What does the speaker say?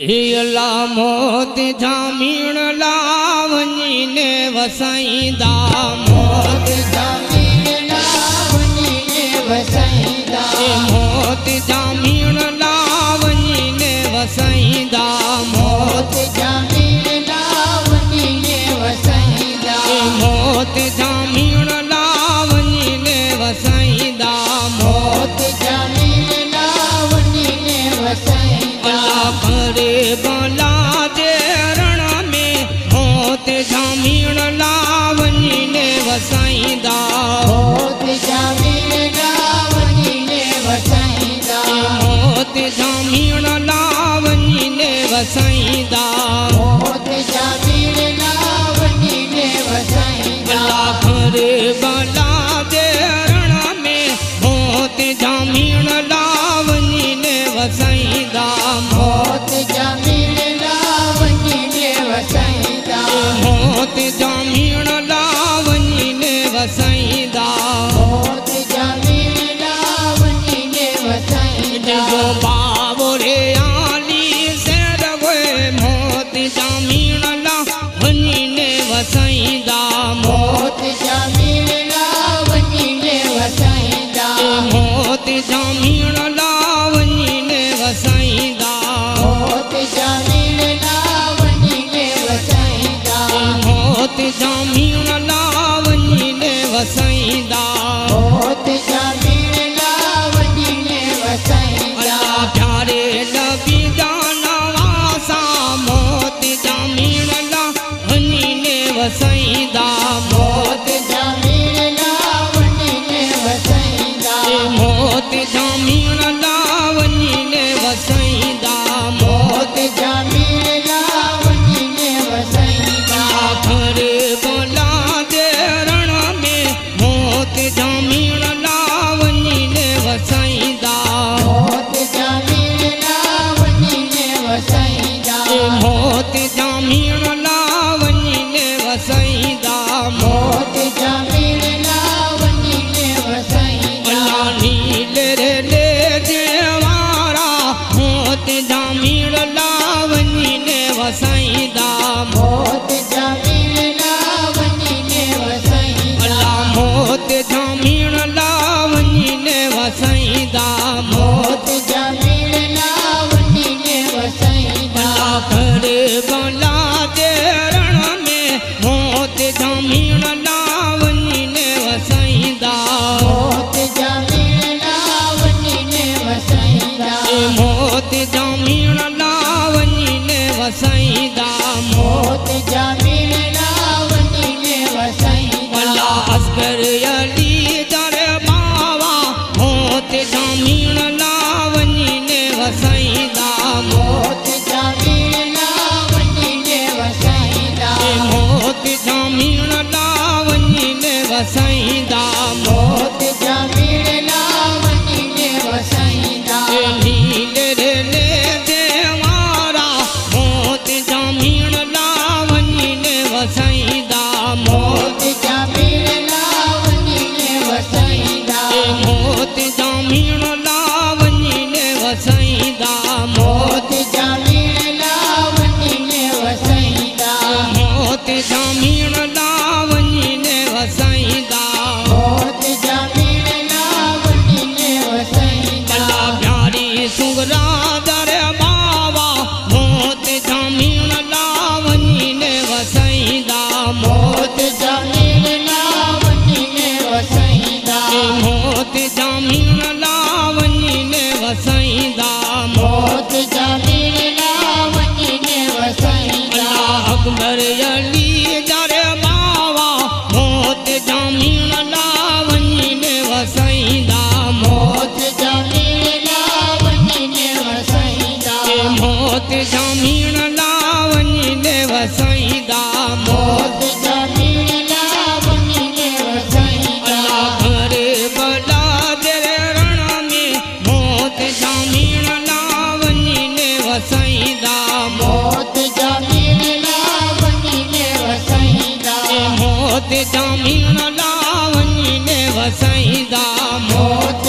हेला मोत जामीण लावनी ने वसाईंदा मोत जामीण लावनी ने वसाईंदा मोत जामीण लावनी ने वसाईंदा मोत जामीण लावनी ने वसाईंदा मोत जामीण लावनी ने वसाईंदा मोत जामीण लावनी ने वसाईंदा करे बला जे रण में मोत जामीण लावनी ने वसाईंदा मोत जामीण लावनी ने वसाईंदा मोत जामीण लावनी ने वसाईंदा मोत जामीण लावनी ने वसाईंदा करे बला जे रण में मोत जामीण लावनी ने वसाईंदा मोत जामीण लावनी ने वसाईंदा मोत जामीण लावनी ने वसाईंदा मोत जामीण लावनी ने वसाईंदा जो बाबरे आली से रवे मोत जामीण लावनी ने वसाईंदा मोत जामीण लावनी ने वसाईंदा मोत जामीण लावनी ने वसाईंदा मोत जामीण लावनी ने वसाईंदा मोत जामीण लावनी ने वसाईंदा मोत जामीण लावनी ने वसाईंदा प्यारे नबी जाना वासा मोत जामीण लावनी ने वसाईंदा मोत जामीण लावनी ने वसाईंदा मोत जामीण लावनी ने वसाईंदा मोत जामीण लावनी ने वसाईंदा करे बोला जे रण में मोत जामीण लावनी ने वसाईंदा मोत जामीण लावनी ने वसाईंदा मोत जामीण लावनी ने वसाईंदा मोत जामीण लावनी ने वसाईंदा नील रे ले जेवारा मोत जामीण लावनी ने वसाईंदा मोत जामीण लावनी ने वसाईंदा मोत जामीण लावनी ने वसाईंदा मोत जामीण लावनी ने वसाईंदा करे बला जे रण में मोत जामीण लावनी ने वसाईंदा मोत जामीण लावनी ने वसाईंदा मोत जामीण लावनी ने वसाईंदा मोत जामीण लावनी ने वसाईंदा अस्कर अली दर बावा मोत जामीण लावनी ने वसाईंदा मोत जामीण लावनी ने वसाईंदा मोत जामीण लावनी ने वसाईंदा मोत जामीण लावनी ने वसाईंदा नील रे ले देवारा मोत जामीण लावनी ने वसाईंदा मोत जामीण लावनी ने वसाईंदा मोत जामीण लावनी ने वसाईंदा मोत जामीण लावनी ने वसाईंदा मोत जामीण लावनी ने वसाईंदा मोत जामीण लावनी ने वसाईंदा प्यारी सुगरा दर बाबा मोत जामीण लावनी ने वसाईंदा मोत जामीण लावनी ने वसाईंदा मोत जामीण लावनी ने वसाईंदा मोत जामीण लावनी ने वसाईंदा अकबर अली दर बाबा मोत जामीण लावनी ने वसाईंदा मोत जामीण लावनी ने वसाईंदा मोत जामीण लावनी ने वसाईंदा मोत जामीण लावनी ने वसाईंदा करे बला जे रण में मोत जामीण लावनी ने वसाईंदा मोत जामीण लावनी ने वसाईंदा मोत जामीण लावनी ने वसाईंदा मोत